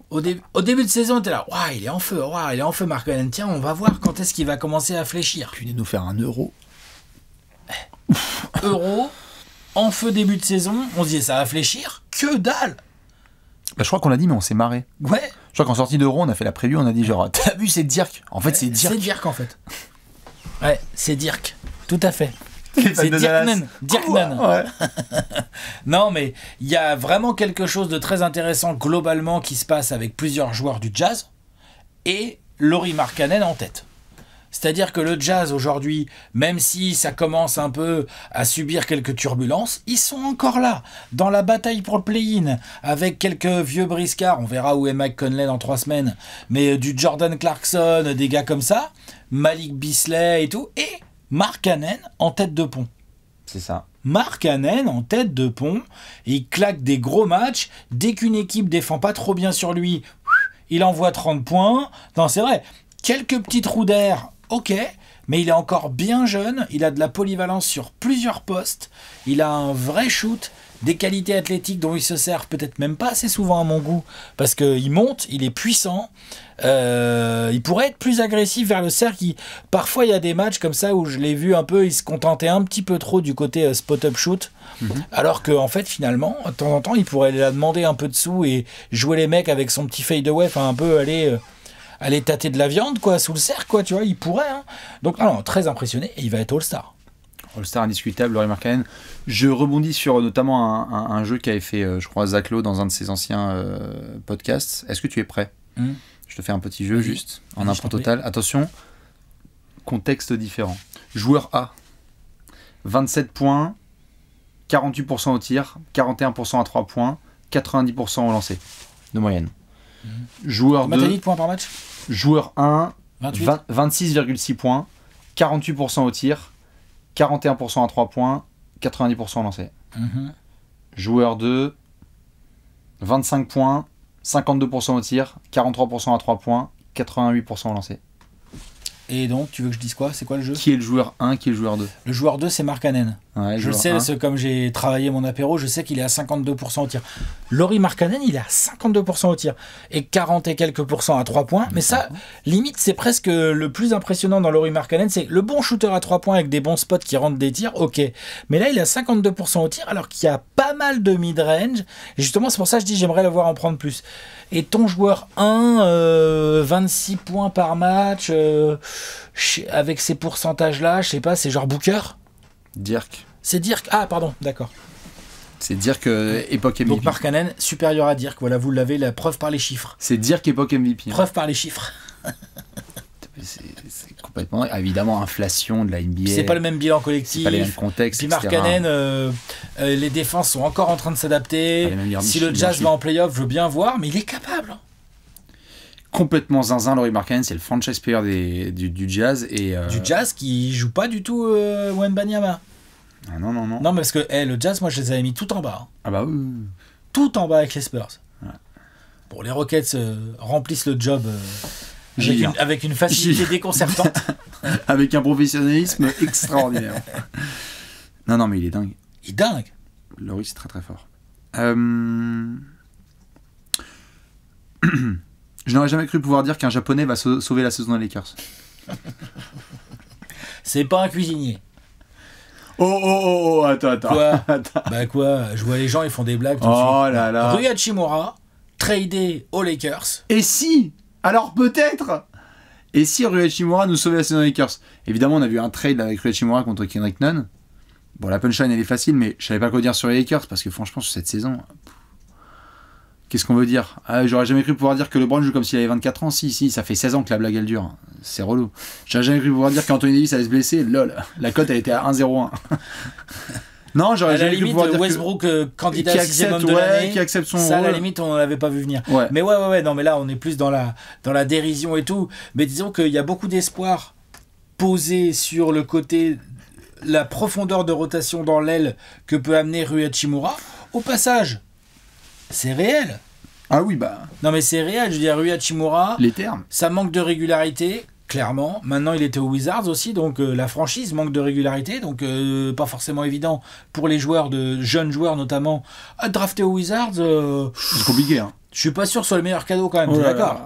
au début de saison, t'es là. Il est en feu, Markkanen. Tiens, on va voir quand est-ce qu'il va commencer à fléchir. Puis nous faire un euro. Euro, en feu début de saison, on se dit ça va fléchir. Que dalle. Je crois qu'on l'a dit, mais on s'est marré. Ouais. Je crois qu'en sortie d'euro, on a fait la preview, on a dit genre, t'as vu, c'est Dirk. En fait, c'est Dirk. C'est Dirk en fait. Ouais, c'est Dirk. Tout à fait. C'est Dirkman. Ouais. Non, mais il y a vraiment quelque chose de très intéressant globalement qui se passe avec plusieurs joueurs du Jazz et Lauri Markkanen en tête. C'est-à-dire que le Jazz aujourd'hui, même si ça commence un peu à subir quelques turbulences, ils sont encore là, dans la bataille pour le play-in, avec quelques vieux briscards, on verra où est Mike Conley dans 3 semaines, mais du Jordan Clarkson, des gars comme ça, Malik Beasley et tout, et Markkanen en tête de pont. C'est ça. Markkanen en tête de pont, il claque des gros matchs, dès qu'une équipe défend pas trop bien sur lui, il envoie 30 points, non c'est vrai, quelques petits trous d'air, ok, mais il est encore bien jeune, il a de la polyvalence sur plusieurs postes, il a un vrai shoot, des qualités athlétiques dont il se sert peut-être même pas assez souvent à mon goût, parce qu'il monte, il est puissant, il pourrait être plus agressif vers le cercle. Parfois il y a des matchs comme ça où je l'ai vu un peu, il se contentait un petit peu trop du côté spot-up shoot, alors qu'en fait finalement, de temps en temps, il pourrait la demander un peu de sous et jouer les mecs avec son petit fade-away, enfin un peu aller tâter de la viande quoi sous le cercle quoi, tu vois, il pourrait hein. Donc non, très impressionné et il va être All-Star. All-Star indiscutable, Lauri Markkanen. Je rebondis sur notamment un jeu qu'avait fait, je crois, Zach Lowe dans un de ses anciens podcasts. Est-ce que tu es prêt? Je te fais un petit jeu juste, en impro total. Attention, contexte différent. Joueur A, 27 points, 48% au tir, 41% à 3 points, 90% au lancer de moyenne. Joueur 2, de points par match. Joueur 1, 28. 26,6 points, 48% au tir, 41% à 3 points, 90% au lancer. Joueur 2, 25 points, 52% au tir, 43% à 3 points, 88% au lancer. Et donc, tu veux que je dise quoi? C'est quoi le jeu? Qui est le joueur 1, qui est le joueur 2? Le joueur 2, c'est Markkanen. Ouais, Je le sais, parce que comme j'ai travaillé mon apéro, je sais qu'il est à 52% au tir. Lauri Markkanen, il est à 52% au tir. Et 40 et quelques pourcents à 3 points. Mais ça, limite, c'est presque le plus impressionnant dans Lauri Markkanen. C'est le bon shooter à 3 points avec des bons spots qui rentrent des tirs, ok. Mais là, il est à 52% au tir, alors qu'il y a pas mal de mid-range. Et justement, c'est pour ça que je dis, j'aimerais le voir en prendre plus. Et ton joueur 1, 26 points par match, avec ces pourcentages-là, je sais pas, c'est genre Booker? Dirk. C'est Dirk. Ah, pardon, d'accord. C'est Dirk époque MVP. Donc Markkanen supérieur à Dirk. Voilà, vous l'avez, la preuve par les chiffres. C'est Dirk époque MVP. Preuve par les chiffres. C'est complètement, évidemment, inflation de la NBA. C'est pas le même bilan collectif. C'est pas les mêmes contextes. Puis Markkanen, les défenses sont encore en train de s'adapter. Si le Jazz va en playoff, je veux bien voir, mais il est capable. Complètement zinzin, Lauri Markkanen, c'est le franchise player du Jazz. Du Jazz qui joue pas du tout Wembanyama. Ah non. Non, mais parce que le Jazz, moi je les avais mis tout en bas. Ah bah oui. Tout en bas avec les Spurs. Ouais. Bon, les Rockets remplissent le job avec une facilité déconcertante. Avec un professionnalisme extraordinaire. Non, mais il est dingue. Il est dingue. Lauri, c'est très très fort. Je n'aurais jamais cru pouvoir dire qu'un Japonais va sauver la saison des Lakers. C'est pas un cuisinier. Oh, attends. Quoi? Bah quoi? Je vois les gens, ils font des blagues tout de suite. Oh là là. Rui Hachimura, tradé aux Lakers. Et si? Alors peut-être. Et si Rui Hachimura nous sauvait la saison des Lakers? Évidemment, on a vu un trade avec Rui Hachimura contre Kendrick Nunn. Bon, la punchline, elle est facile, mais je savais pas quoi dire sur les Lakers, parce que franchement, sur cette saison... Qu'est-ce qu'on veut dire? J'aurais jamais cru pouvoir dire que LeBron joue comme s'il avait 24 ans. Si, ça fait 16 ans que la blague elle dure. C'est relou. J'aurais jamais cru pouvoir dire qu'Anthony Davis allait se blesser. Lol. La cote elle était à 1,01. Non, j'aurais jamais cru pouvoir dire Westbrook, candidat à 6e homme de l'année. Qui accepte son ça, rôle. à la limite, on l'avait pas vu venir. Ouais. Mais ouais, non, mais là, on est plus dans la dérision et tout. Mais disons qu'il y a beaucoup d'espoir posé sur le côté, la profondeur de rotation dans l'aile que peut amener Rui Hachimura. Au passage, c'est réel. Ah oui, bah. Non, mais c'est réel. Je veux dire, Rui Hachimura, les termes. Ça manque de régularité, clairement. Maintenant, il était aux Wizards aussi, donc la franchise manque de régularité, donc pas forcément évident pour les joueurs, jeunes joueurs notamment, à drafter aux Wizards. C'est compliqué, hein. Je suis pas sûr que ce soit le meilleur cadeau quand même, tu es d'accord?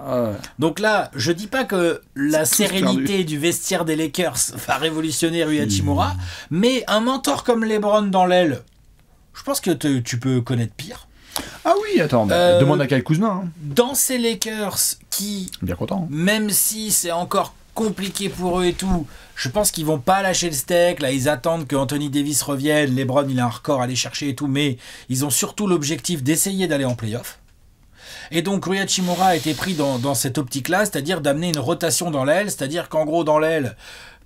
Donc là, je dis pas que la sérénité du vestiaire des Lakers va révolutionner Rui Hachimura, mais un mentor comme LeBron dans l'aile, je pense que tu peux connaître pire. Ah oui, attends, demande à Kyle Kuzma. Hein. Dans ces Lakers qui, bien content, même si c'est encore compliqué pour eux et tout, je pense qu'ils vont pas lâcher le steak. Là, ils attendent que Anthony Davis revienne. LeBron, il a un record à aller chercher et tout, mais ils ont surtout l'objectif d'essayer d'aller en playoff. Et donc Rui Hachimura a été pris dans cette optique-là, c'est-à-dire d'amener une rotation dans l'aile, c'est-à-dire qu'en gros dans l'aile,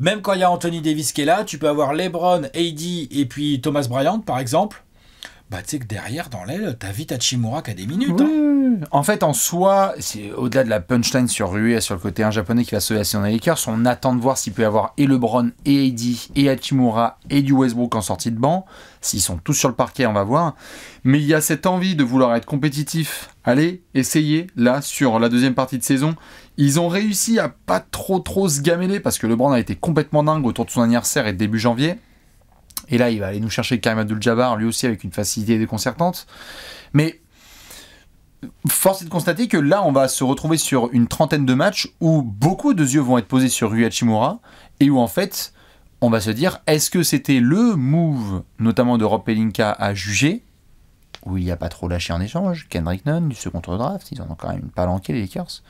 même quand il y a Anthony Davis qui est là, tu peux avoir LeBron, AD et puis Thomas Bryant par exemple. Bah tu sais que derrière dans l'aile, t'as vite Hachimura qui a des minutes. Oui. Hein. En fait, en soi, c'est au-delà de la punchline sur Rui, sur le côté un japonais qui va sauver la saison des Lakers, on attend de voir s'il peut y avoir et LeBron, et AD, et Hachimura, et du Westbrook en sortie de banc. S'ils sont tous sur le parquet, on va voir. Mais il y a cette envie de vouloir être compétitif. Allez, essayez, là, sur la deuxième partie de saison. Ils ont réussi à pas trop se gameler, parce que LeBron a été complètement dingue autour de son anniversaire et début janvier. Et là, il va aller nous chercher Kareem Abdul-Jabbar, lui aussi avec une facilité déconcertante. Mais force est de constater que là, on va se retrouver sur une trentaine de matchs où beaucoup de yeux vont être posés sur Rui Hachimura et où en fait, on va se dire, est-ce que c'était le move, notamment de Rob Pelinka, à juger, où il n'y a pas trop lâché en échange, Kendrick Nunn, du second tour de draft, ils en ont quand même palanqué les Lakers.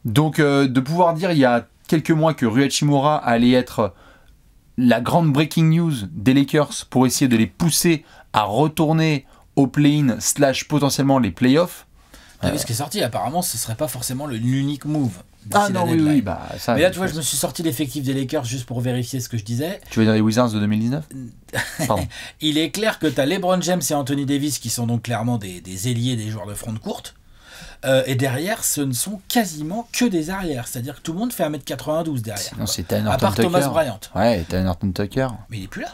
Donc, de pouvoir dire il y a quelques mois que Rui Hachimura allait être la grande breaking news des Lakers pour essayer de les pousser à retourner au play-in / potentiellement les playoffs. T'as vu ce qui est sorti? Apparemment, ce serait pas forcément l'unique move. Ah non, oui, bah ça. Mais là, tu vois, je me suis sorti l'effectif des Lakers juste pour vérifier ce que je disais. Tu veux dire les Wizards de 2019? Pardon. Il est clair que tu as LeBron James et Anthony Davis qui sont donc clairement des ailiers, des joueurs de front de courte. Et derrière, ce ne sont quasiment que des arrières. C'est-à-dire que tout le monde fait 1m92 derrière. Non, c'est Taylor à part Tucker. Thomas Bryant. Ouais, Taylor Tucker. Mais il est plus là.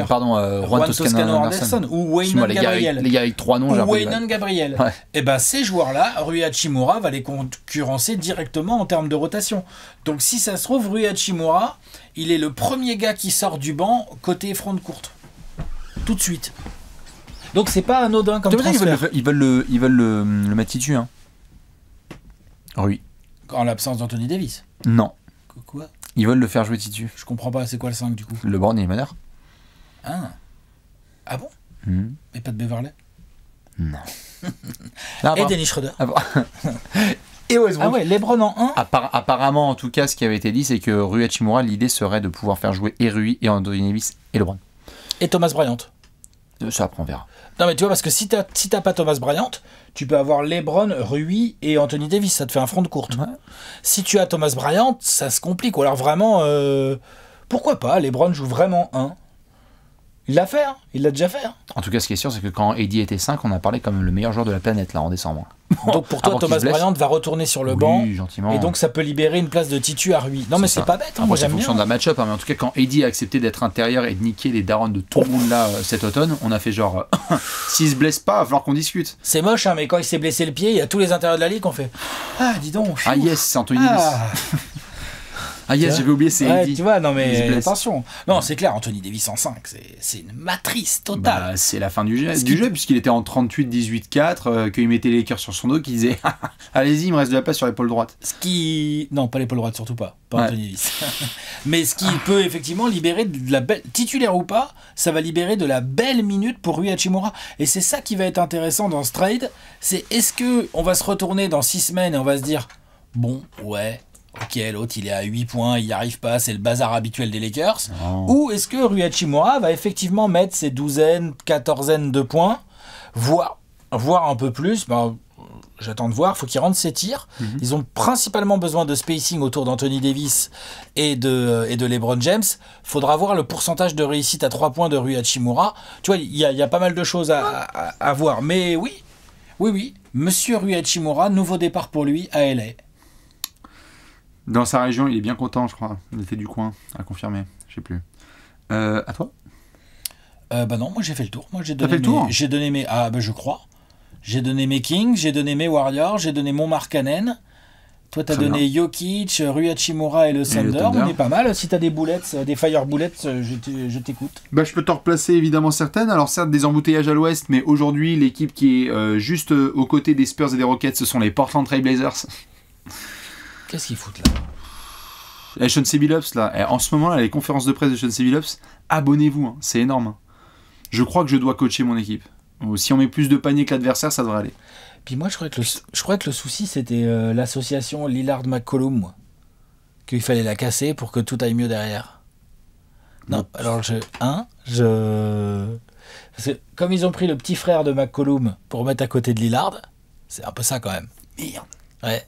Pardon, Juan Toscano Anderson. Ou Waynon Gabriel. Les gars avec 3 noms. Ou Waynon Gabriel. Ouais. Et ben ces joueurs-là, Rui Hachimura va les concurrencer directement en termes de rotation. Donc si ça se trouve, Rui Hachimura, il est le premier gars qui sort du banc côté front de courte. Tout de suite. Donc c'est pas anodin comme transfert. Ils veulent le mettre titu, hein. Oui. En l'absence d'Anthony Davis. Non. Quoi? Ils veulent le faire jouer titu. Je comprends pas, c'est quoi le 5 du coup? LeBron et meneur. Ah bon? Mais pas de Beverley? Non. Et Dennis Schroeder. Et Westbrook. Ah ouais, LeBron en 1? Apparemment, en tout cas, ce qui avait été dit, c'est que Rui Hachimura, l'idée serait de pouvoir faire jouer et Rui et Anthony Davis et LeBron. Et Thomas Bryant. Ça, après, on verra. Non mais tu vois, parce que si t'as pas Thomas Bryant, tu peux avoir LeBron, Rui et Anthony Davis, ça te fait un front de courte. Ouais. Si tu as Thomas Bryant, ça se complique. Ou alors vraiment, pourquoi pas, LeBron joue vraiment 1. Il l'a fait, hein. Il l'a déjà fait. Hein. En tout cas, ce qui est sûr, c'est que quand AD était 5, on a parlé comme le meilleur joueur de la planète, là, en décembre. Donc pour toi, Thomas Bryant va retourner sur le banc. Gentiment. Et donc ça peut libérer une place de titu à Rui. Non mais c'est pas bête, hein. Moi c'est j'aime en bien. fonction d'un match-up, hein, mais en tout cas, quand AD a accepté d'être intérieur et de niquer les darons de tout le monde là cet automne, on a fait genre, s'il se blesse pas, il va falloir qu'on discute. C'est moche, hein, mais quand il s'est blessé le pied, il y a tous les intérieurs de la ligue qui ont fait Ah, dis donc. Ah yes, c'est Anthony Davis. Ah yes, j'avais oublié, c'est AD. Tu vois, non mais attention. Non, c'est clair, Anthony Davis en 5, c'est une matrice totale. Bah, c'est la fin du jeu, puisqu'il était en 38-18-4, qu'il mettait les cœurs sur son dos, qu'il disait allez-y, il me reste de la place sur l'épaule droite. Non, pas l'épaule droite, surtout pas. Pas Anthony Davis. Mais ce qui peut effectivement libérer de la belle. Titulaire ou pas, ça va libérer de la belle minute pour Rui Hachimura. Et c'est ça qui va être intéressant dans ce trade. C'est est-ce qu'on va se retourner dans 6 semaines et on va se dire bon, ouais. Ok, l'autre il est à 8 points, il n'y arrive pas, c'est le bazar habituel des Lakers. Oh. Ou est-ce que Rui Hachimura va effectivement mettre ses 12aines, 14aines de points, voire un peu plus, j'attends de voir, il faut qu'il rentre ses tirs. Ils ont principalement besoin de spacing autour d'Anthony Davis et de LeBron James. Il faudra voir le pourcentage de réussite à 3 points de Rui Hachimura. Tu vois, il y a pas mal de choses à voir. Mais oui, Monsieur Rui Hachimura, nouveau départ pour lui à LA. Dans sa région, il est bien content, je crois. Il était du coin, à confirmer. Je sais plus. À toi? Non, moi j'ai fait le tour. Moi j'ai donné mes. Je crois. J'ai donné mes Kings, j'ai donné mes Warriors, j'ai donné mon Markkanen. Toi t'as donné Jokic, Rui Hachimura et le Thunder. On est pas mal. Si t'as des boulettes, des fire bullets, je t'écoute. Je peux t'en replacer évidemment certaines. Alors certes des embouteillages à l'ouest, mais aujourd'hui l'équipe qui est juste aux côtés des Spurs et des Rockets, ce sont les Portland Trail Blazers. Qu'est-ce qu'ils foutent là? Sean Billups là, en ce moment là, les conférences de presse de Sean Billups, abonnez-vous, hein, c'est énorme. Hein. Je crois que je dois coacher mon équipe. Si on met plus de paniers que l'adversaire, ça devrait aller. Puis moi je crois que le souci c'était l'association Lillard-McCollum, moi. Qu'il fallait la casser pour que tout aille mieux derrière. Non, alors parce que comme ils ont pris le petit frère de McCollum pour mettre à côté de Lillard, c'est un peu ça quand même. Merde. Ouais.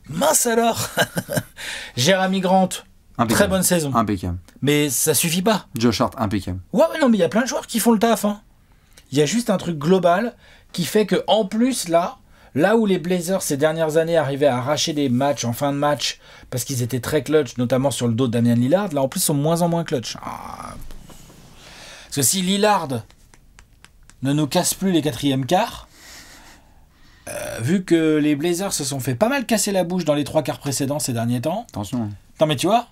Mince alors. Jeremy Grant, impeccable. Très bonne saison. Impeccable. Mais ça suffit pas. Josh Hart, impeccable. Ouais, non, mais il y a plein de joueurs qui font le taf. Hein. Il y a juste un truc global qui fait que en plus, là où les Blazers ces dernières années arrivaient à arracher des matchs en fin de match parce qu'ils étaient très clutch, notamment sur le dos de Damian Lillard, là en plus ils sont moins en moins clutch. Parce que si Lillard ne nous casse plus les quatrièmes quarts, vu que les Blazers se sont fait pas mal casser la bouche dans les 3 quarts précédents ces derniers temps. Attention. Non mais tu vois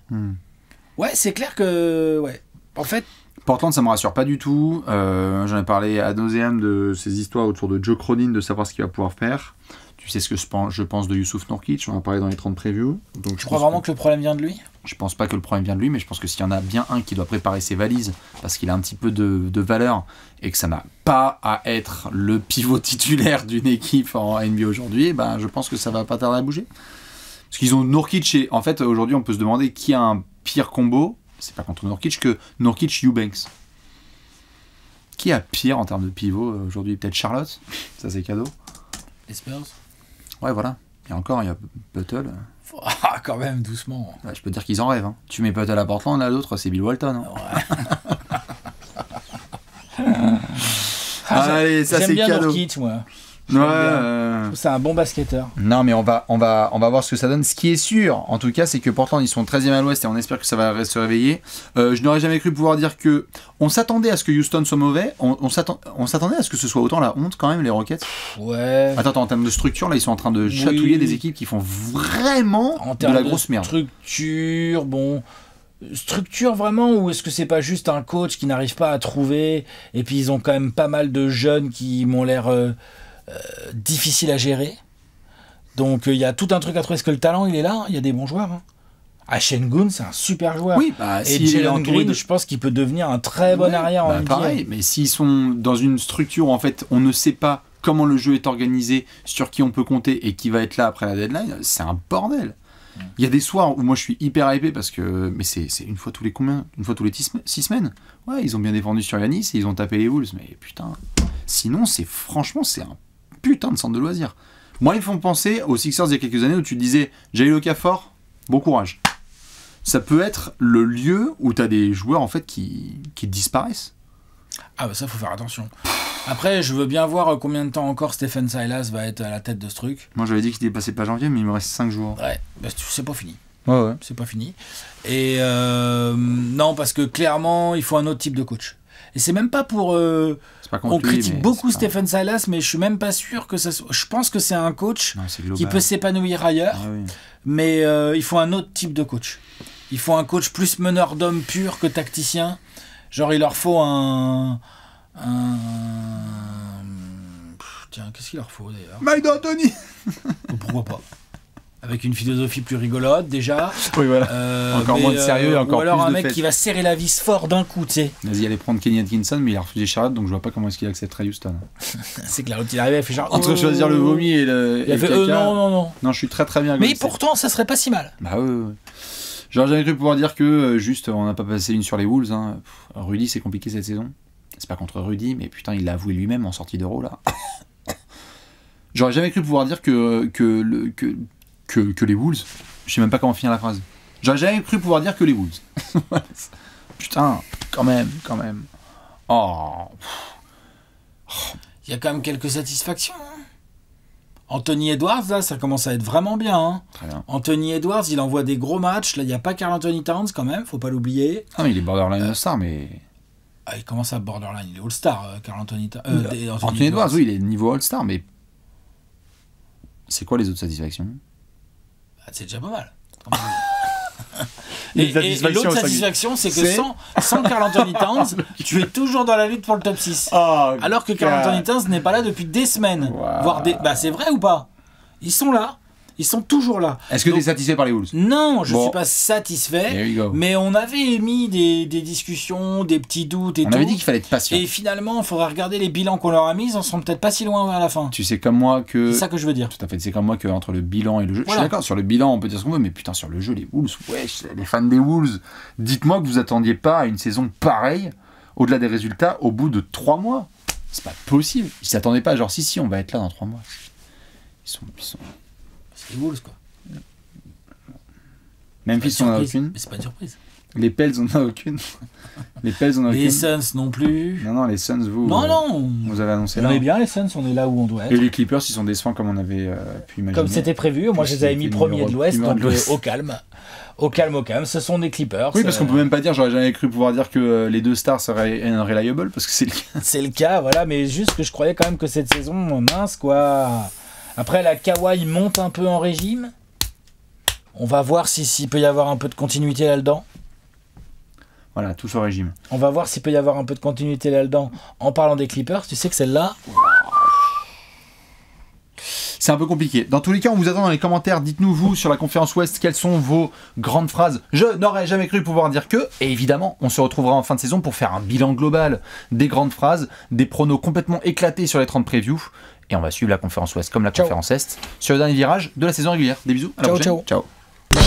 Ouais, c'est clair que... Ouais. En fait... Portland, ça me rassure pas du tout. J'en ai parlé ad nauseam de ces histoires autour de Joe Cronin, de savoir ce qu'il va pouvoir faire. Tu sais ce que je pense de Youssouf Nurkic, on en a parlé dans les 30 previews. Donc tu crois vraiment que le problème vient de lui ? Je pense pas que le problème vient de lui, mais je pense que s'il y en a bien un qui doit préparer ses valises, parce qu'il a un petit peu de valeur, et que ça n'a pas à être le pivot titulaire d'une équipe en NBA aujourd'hui, je pense que ça va pas tarder à bouger. Parce qu'ils ont Nurkic, et en fait aujourd'hui on peut se demander qui a un pire combo, c'est pas contre Nurkic, que Nurkic-Eubanks. Qui a pire en termes de pivot aujourd'hui? Peut-être Charlotte. Ça, c'est cadeau. Les Spurs. Ouais, voilà. Et encore, il y a Buttle. Ah, quand même, doucement. Ouais, je peux te dire qu'ils en rêvent. Hein. Tu mets Buttle à Portland, là, l'autre, c'est Bill Walton. Hein. Ouais. Allez, ça, c'est J'aime bien cadeau. Nurkic, moi. Ouais. C'est un bon basketteur. Non, mais on va voir ce que ça donne. Ce qui est sûr, en tout cas, c'est que Portland, ils sont 13e à l'ouest et on espère que ça va se réveiller. Je n'aurais jamais cru pouvoir dire que on s'attendait à ce que Houston soit mauvais. On s'attendait à ce que ce soit autant la honte quand même, les Rockets. Ouais. Attends, en termes de structure, là, ils sont en train de chatouiller des équipes qui font vraiment En de termes la grosse merde. Structure, bon. Structure vraiment, ou est-ce que c'est pas juste un coach qui n'arrive pas à trouver, et puis ils ont quand même pas mal de jeunes qui m'ont l'air difficiles à gérer. Donc il y a tout un truc à trouver. Est-ce que le talent il est là? Il y a des bons joueurs. Hein. Sengun, c'est un super joueur. Oui, bah, et s'il est Jalen entouré Green, de- je pense qu'il peut devenir un très bon arrière en NBA. pareil, mais s'ils sont dans une structure où en fait on ne sait pas comment le jeu est organisé, sur qui on peut compter et qui va être là après la deadline, c'est un bordel. Il y a des soirs où moi je suis hyper hypé parce que mais c'est une fois tous les combien? Une fois tous les 6 semaines. Ouais, ils ont bien défendu sur Yanis et ils ont tapé les Wolves, mais putain. Sinon, franchement c'est un putain de centre de loisirs. Moi, ils me font penser aux Sixers il y a quelques années où tu te disais Jahlil Okafor, bon courage. Ça peut être le lieu où tu as des joueurs en fait qui disparaissent. Ah bah ça, faut faire attention. Après, je veux bien voir combien de temps encore Stephen Silas va être à la tête de ce truc. Moi j'avais dit qu'il dépassait pas janvier, mais il me reste 5 jours. Ouais, bah, c'est pas fini. Ouais. C'est pas fini. Et non, parce que clairement, il faut un autre type de coach. Et c'est même pas pour... C'est pas contre on lui, critique mais beaucoup c'est pas- Stephen Silas, mais je suis même pas sûr que ça soit... Je pense que c'est un coach Non, c'est qui global. peut s'épanouir ailleurs, Ah oui. mais il faut un autre type de coach. Il faut un coach plus meneur d'hommes pur que tacticien. Genre, il leur faut Tiens, qu'est-ce qu'il leur faut d'ailleurs? Mike D'Antoni. Pourquoi pas? Avec une philosophie plus rigolote déjà. Oui, voilà. Encore mais, moins de sérieux et encore ou alors plus un de mec fête. qui va serrer la vis fort d'un coup, tu sais. Vas-y, allez prendre Kenny Atkinson, mais il a refusé Charlotte, donc je vois pas comment est-ce qu'il accepterait Houston. C'est que la route il arrivait, il fait genre. Entre choisir le vomi et le. Il a et fait le caca. non. Non, je suis très très bien. Mais gossé. pourtant, ça serait pas si mal. Bah ouais. J'aurais jamais cru pouvoir dire que juste on n'a pas passé une sur les Wolves. Hein. Rudy, c'est compliqué cette saison. C'est pas contre Rudy, mais putain, il l'a avoué lui-même en sortie d'Euro là. J'aurais jamais cru pouvoir dire que les Wolves. Je sais même pas comment finir la phrase. J'aurais jamais cru pouvoir dire que les Wolves. Putain, quand même. Oh. Il y a quand même quelques satisfactions. hein. Anthony Edwards, là, ça commence à être vraiment bien. hein. Très bien. Anthony Edwards, il envoie des gros matchs. Là, il n'y a pas Karl Anthony Towns quand même, faut pas l'oublier. Ah mais il est borderline All-Star, mais. Ah, il commence à borderline, il est All-Star, Karl Anthony Towns. Anthony Edwards, oui, il est niveau All-Star, mais. C'est quoi les autres satisfactions? Ah, c'est déjà pas mal. Les Et satisfactions, l'autre ça- satisfaction, c'est que c'est- sans Karl Anthony Towns, tu es toujours dans la lutte pour le top 6. Oh, Alors que Karl Anthony Towns n'est pas là depuis des semaines. Wow. Voire des... Bah, c'est vrai ou pas? Ils sont là. Ils sont toujours là. Est-ce que tu es Donc, satisfait par les Wolves? non, je Bon. suis pas satisfait. There you go. Mais on avait émis des discussions, des petits doutes et On tout. avait dit qu'il fallait être patient. Et finalement, il faudra regarder les bilans qu'on leur a mis. Ils en seront peut-être pas si loin vers la fin. Tu sais comme moi que... C'est ça que je veux dire. Tout à fait, c'est comme moi que entre le bilan et le jeu... Voilà. Je suis d'accord, sur le bilan on peut dire ce qu'on veut, mais putain sur le jeu, les Wolves, wesh, les fans des Wolves, dites-moi que vous attendiez pas à une saison pareille, au-delà des résultats, au bout de 3 mois. C'est pas possible. Ils s'attendaient pas, genre si, on va être là dans 3 mois. Ils sont... C'est les Wolves, quoi. Memphis, on en a aucune. Mais c'est pas une surprise. Les Pels, on en a aucune. Les Pels, on en a Les aucune. Suns non plus. Non, les Suns, vous... Non. Vous avez annoncé On là. est bien, les Suns, on est là où on doit être. Et les Clippers, ils sont décevants comme on avait pu imaginer. Comme c'était prévu, moi je les avais mis premiers de l'Ouest, Numéro donc de l'Ouest. au calme. Au calme, ce sont des Clippers. Oui, parce qu'on peut même pas dire, j'aurais jamais cru pouvoir dire que les deux stars seraient unreliable, parce que c'est le cas. C'est le cas, voilà, mais juste que je croyais quand même que cette saison, mince quoi. Après, la Kawhi monte un peu en régime. On va voir s'il peut y avoir un peu de continuité là-dedans. Voilà, tout au régime. On va voir s'il peut y avoir un peu de continuité là-dedans. En parlant des Clippers, tu sais que celle-là, C'est un peu compliqué. Dans tous les cas, on vous attend dans les commentaires. Dites-nous, vous, sur la conférence Ouest, quelles sont vos grandes phrases. Je n'aurais jamais cru pouvoir dire que. Et évidemment, on se retrouvera en fin de saison pour faire un bilan global des grandes phrases, des pronos complètement éclatés sur les 30 previews. Et on va suivre la conférence Ouest comme la Ciao. conférence Est sur le dernier virage de la saison régulière. Des bisous. À la Ciao, prochaine. ciao. Ciao.